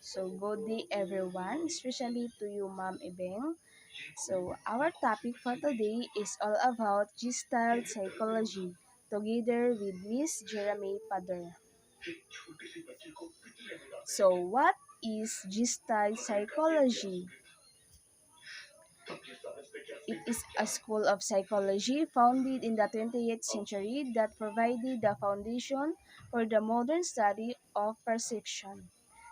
So good day everyone, especially to you Ma'am Ibeng. So our topic for today is all about Gestalt Psychology together with Miss Jeremy Pader. So what is Gestalt Psychology? It is a school of psychology founded in the 20th century that provided the foundation for the modern study of perception.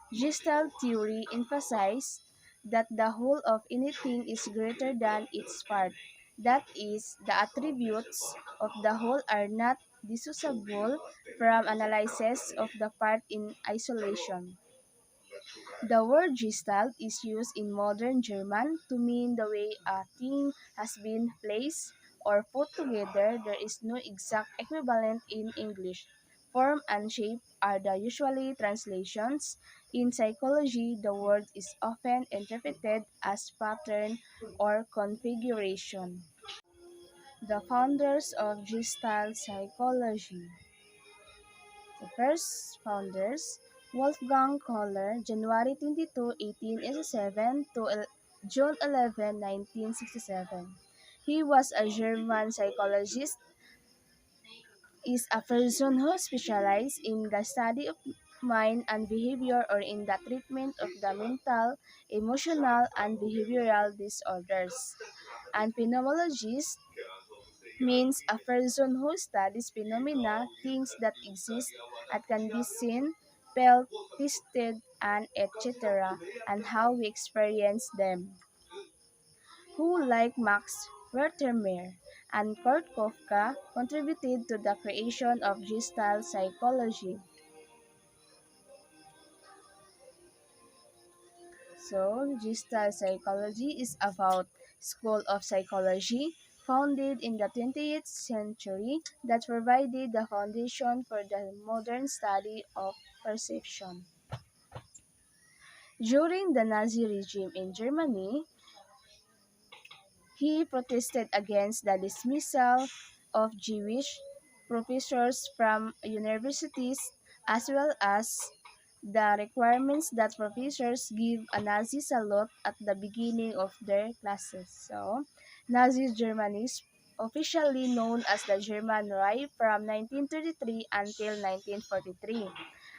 Gestalt theory emphasizes that the whole of anything is greater than its part. That is, the attributes of the whole are not dissociable from analysis of the part in isolation. The word Gestalt is used in modern German to mean the way a thing has been placed or put together. There is no exact equivalent in English. Form and shape are the usually translations. In psychology, the word is often interpreted as pattern or configuration. The founders of Gestalt psychology. The first founders, Wolfgang Kohler, January 22, 1887 to June 11, 1967. He was a German psychologist, is a person who specializes in the study of mind and behavior or in the treatment of the mental, emotional, and behavioral disorders. And phenomenologist means a person who studies phenomena, things that exist and can be seen, felt, tasted, and etc., and how we experience them. Who, like Max Wertheimer and Kurt Kafka, contributed to the creation of Gestalt psychology. So, Gestalt psychology is about school of psychology founded in the 20th century that provided the foundation for the modern study of perception. During the Nazi regime in Germany, he protested against the dismissal of Jewish professors from universities as well as the requirements that professors give a Nazi salute at the beginning of their classes. So, Nazi Germany is officially known as the German Reich from 1933 until 1943.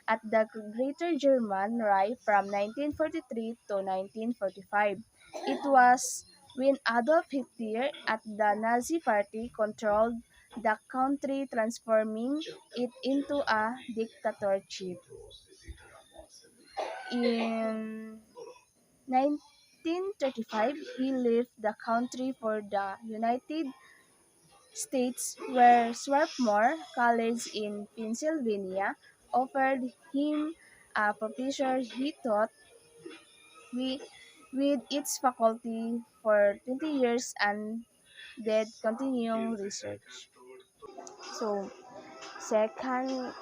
At the Greater German Reich from 1943 to 1945. It was when Adolf Hitler at the Nazi Party controlled the country, transforming it into a dictatorship. In 1935, he left the country for the United States, where Swarthmore College in Pennsylvania offered him a professor he taught with, with its faculty for 20 years and did continuing research. So, second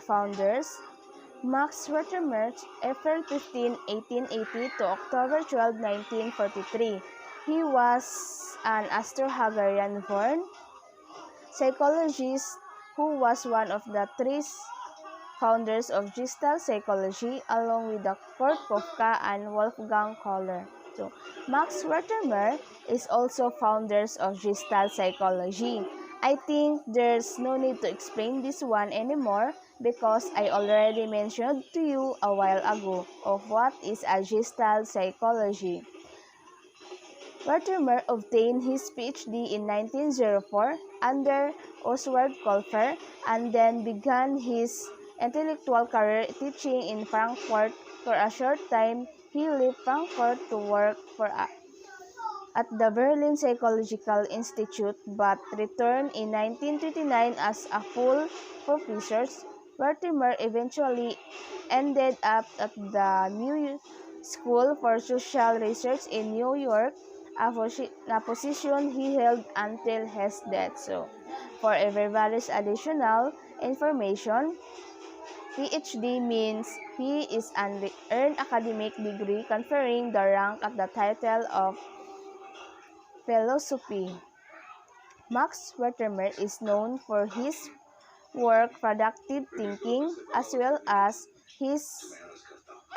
founders, Max Wertheimer, April 15, 1880 to October 12, 1943. He was an Austro-Hungarian-born psychologist who was one of the three founders of Gestalt psychology, along with the Kurt Kafka and Wolfgang Kohler. So, Max Wertheimer is also founders of Gestalt psychology. I think there's no need to explain this one anymore because I already mentioned to you a while ago of what is a Gestalt psychology. Wertheimer obtained his PhD in 1904 under Oswald Kolfer and then began his intellectual career teaching in Frankfurt. For a short time, he left Frankfurt to work at the Berlin Psychological Institute but returned in 1929 as a full professor. Wertheimer eventually ended up at the New School for Social Research in New York, a position he held until his death. So, for everybody's additional information, PhD means he is an earned academic degree conferring the rank at the title of philosophy. Max Wertheimer is known for his work productive thinking as well as his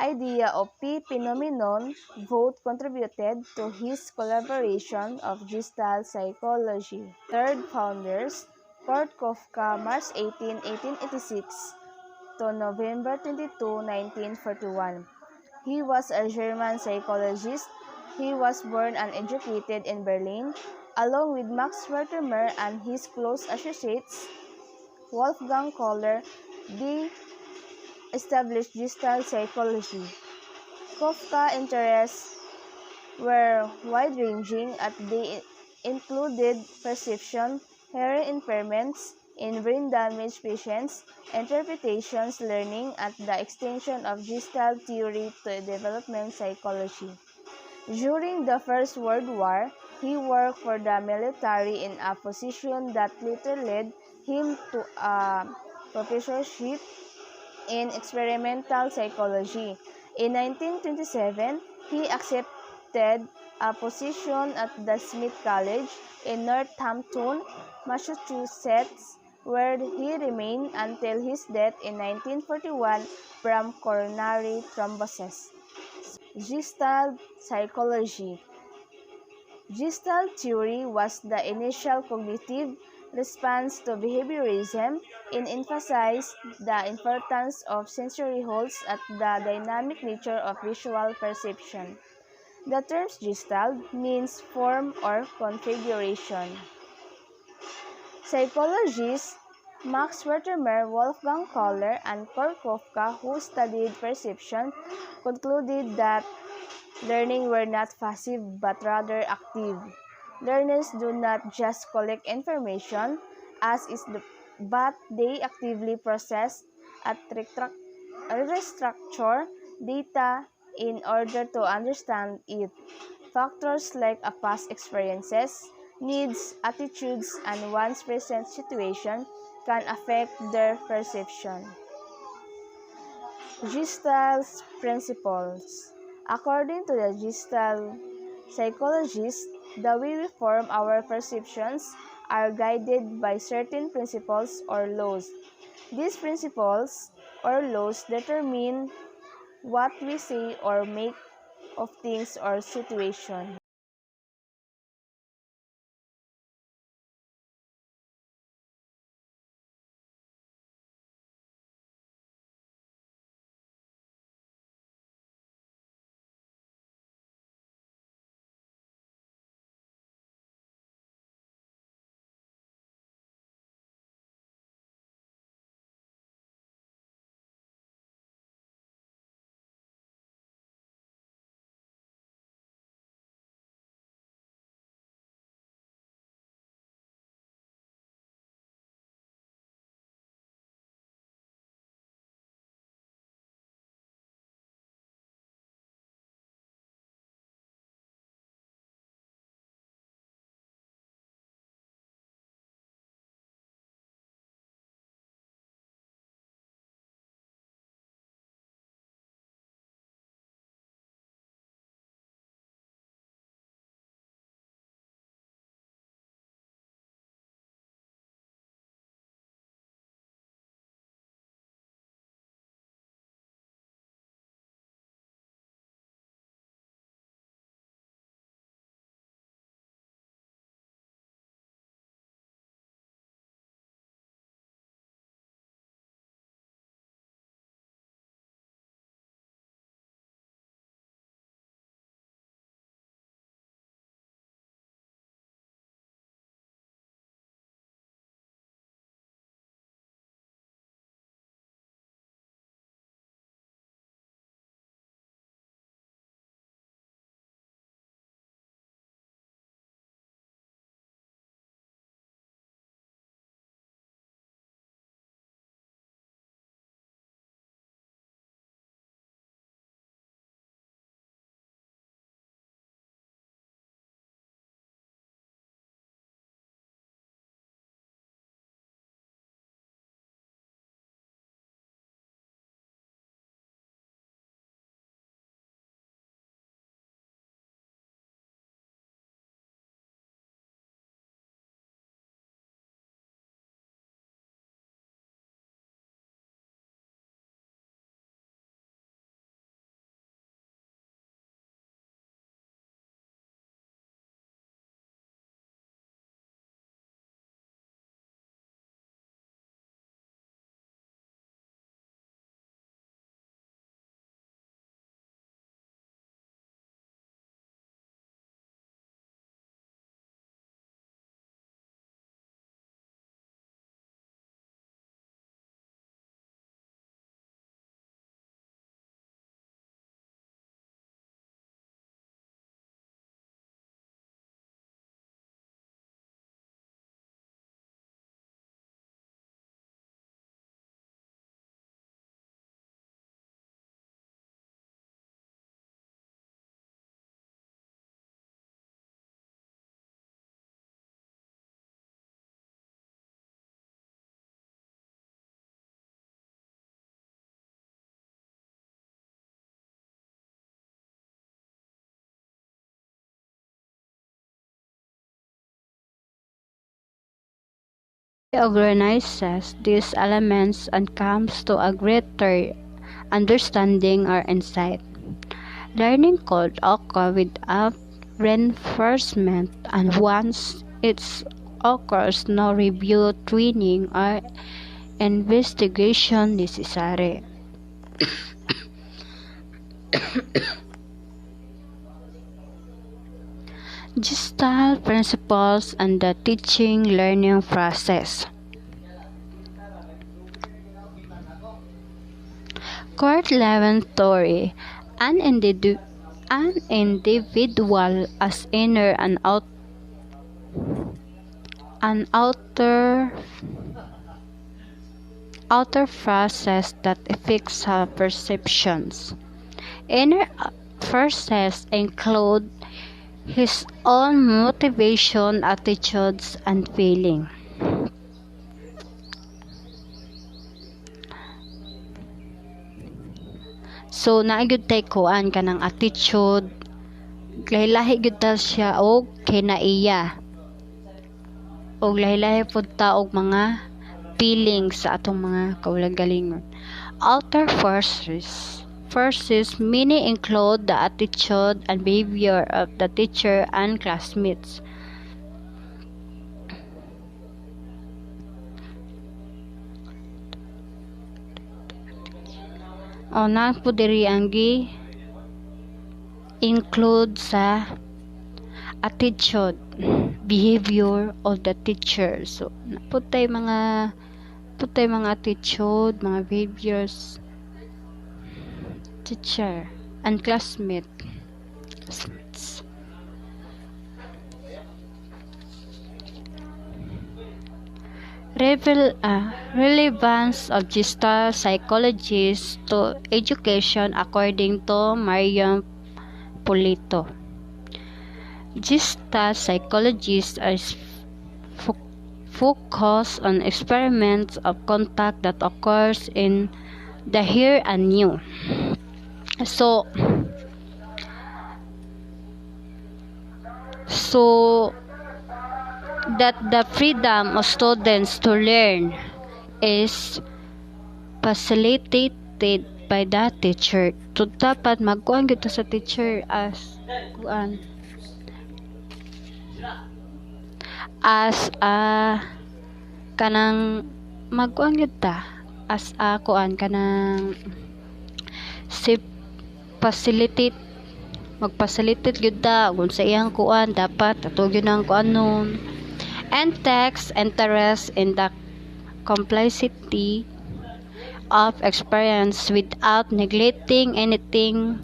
idea of P phenomenon both contributed to his collaboration of Gestalt Psychology. Third founders, Kurt Kafka, March 18, 1886 to November 22, 1941. He was a German psychologist. He was born and educated in Berlin, along with Max Wertheimer and his close associates, Wolfgang Kohler. They established Gestalt Psychology. Kafka's interests were wide-ranging as they included perception, hearing impairments in brain-damaged patients, interpretations, learning, and the extension of Gestalt theory to development psychology. During the First World War, he worked for the military in a position that later led him to a professorship in experimental psychology. In 1927, he accepted a position at the Smith College in Northampton, Massachusetts, where he remained until his death in 1941 from coronary thrombosis. Gestalt Psychology. Gestalt theory was the initial cognitive response to behaviorism. It emphasized the importance of sensory holds at the dynamic nature of visual perception. The term Gestalt means form or configuration. Psychologists Max Wertheimer, Wolfgang Kohler, and Kurt Kafka, who studied perception, concluded that learning were not passive but rather active. Learners do not just collect information, but they actively process and restructure data in order to understand it. Factors like a past experiences, needs, attitudes, and one's present situation can affect their perception. Gestalt principles. According to the Gestalt psychologists, the way we form our perceptions are guided by certain principles or laws. These principles or laws determine what we say or make of things or situations. He organizes these elements and comes to a greater understanding or insight. Learning could occur without reinforcement, and once it occurs, no review, training, or investigation necessary. Gestalt principles and the teaching learning process. Court level theory. An individual as inner and outer process that affects our perceptions. Inner forces include his own motivation, attitudes, and feeling. So naagud tay kuan kanang attitude, lahi-lahi gyud ta siya og kinaiya. Og lahi-lahi pud ta og mga feelings sa atong mga kaugalingon. Outer forces many include the attitude and behavior of the teacher and classmates. Na po diri ang include sa attitude, behavior of the teacher. So putay mga attitude, mga behaviors, teacher and classmates. Relevance of Gestalt Psychology to education according to Marion Polito. Gestalt psychologists are focused on experiments of contact that occurs in the here and now. So that the freedom of students to learn is facilitated by the teacher. So dapat magkuan gyud sa teacher as kanang magkuan gyud ta as kanang si facilitate magfacilitate gyud ta kung sa iyang kuan dapat ato gyud ang kuan nun. And text interest in the complexity of experience without neglecting anything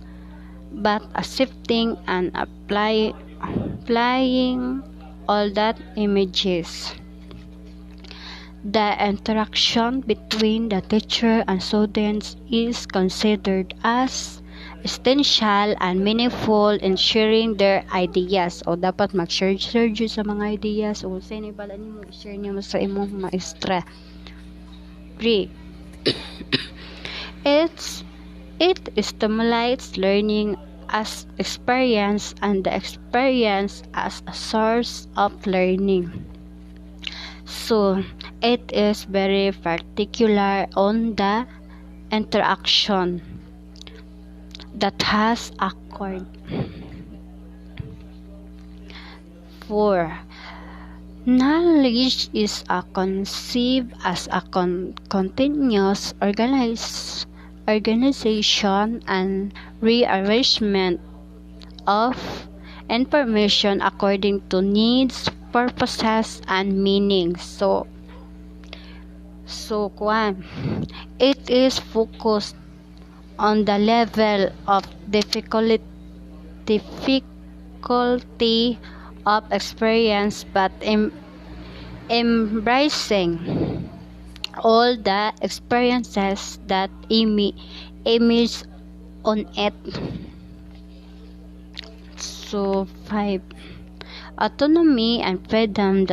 but accepting and applying all that images. The interaction between the teacher and students is considered as essential and meaningful in sharing their ideas. O dapat mag-share sa mga ideas o sa inibala nimo i-share niyo sa imong maestra. 3. It stimulates learning as experience and the experience as a source of learning. So, it is very particular on the interaction that has occurred. 4. Knowledge is conceived as a continuous organization and rearrangement of information according to needs, purposes, and meanings. So it is focused on the level of difficulty of experience, but embracing all the experiences that image on it. So 5. Autonomy and freedom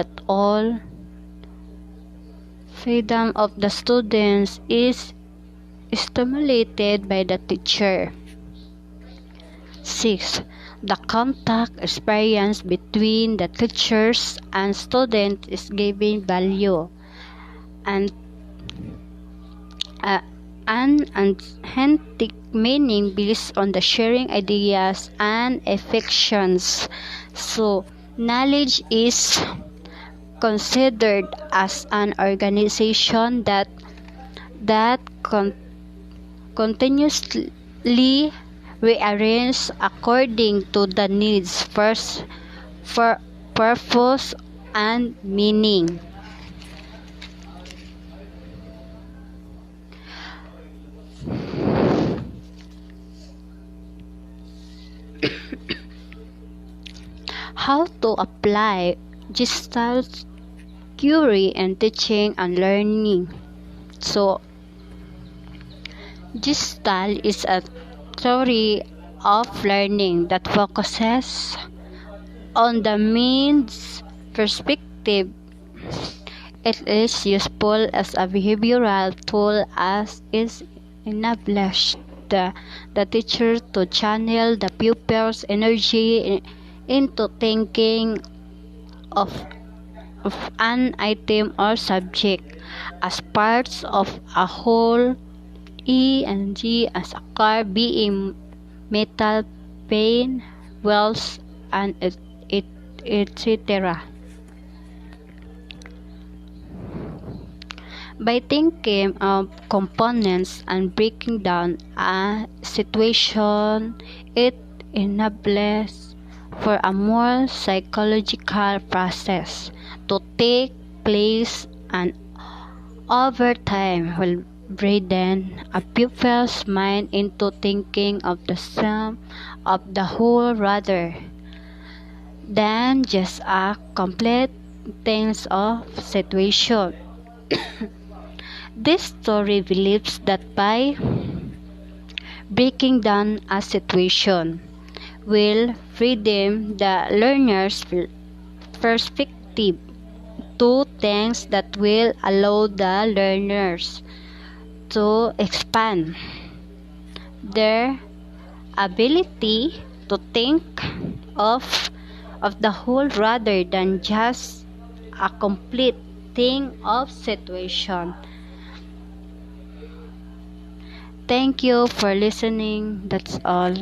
of the students is stimulated by the teacher. 6. The contact experience between the teachers and students is given value. and uh, an authentic meaning based on the sharing ideas and affections. So, knowledge is considered as an organization that continuously rearranges according to the needs, first for purpose and meaning. How to apply Gestalt theory in teaching and learning. So, Gestalt is a theory of learning that focuses on the means perspective. It is useful as a behavioral tool as it enables the teacher to channel the pupil's energy into thinking of, of an item or subject as parts of a whole. E and G as a car being metal, paint, wheels, and etc. By thinking of components and breaking down a situation, it enables for a more psychological process to take place, and over time will broaden a pupil's mind into thinking of the sum of the whole rather than just a complete things of situation. This story believes that by breaking down a situation will freedom the learner's perspective to things that will allow the learners to expand their ability to think of the whole rather than just a complete thing of situation. Thank you for listening. That's all.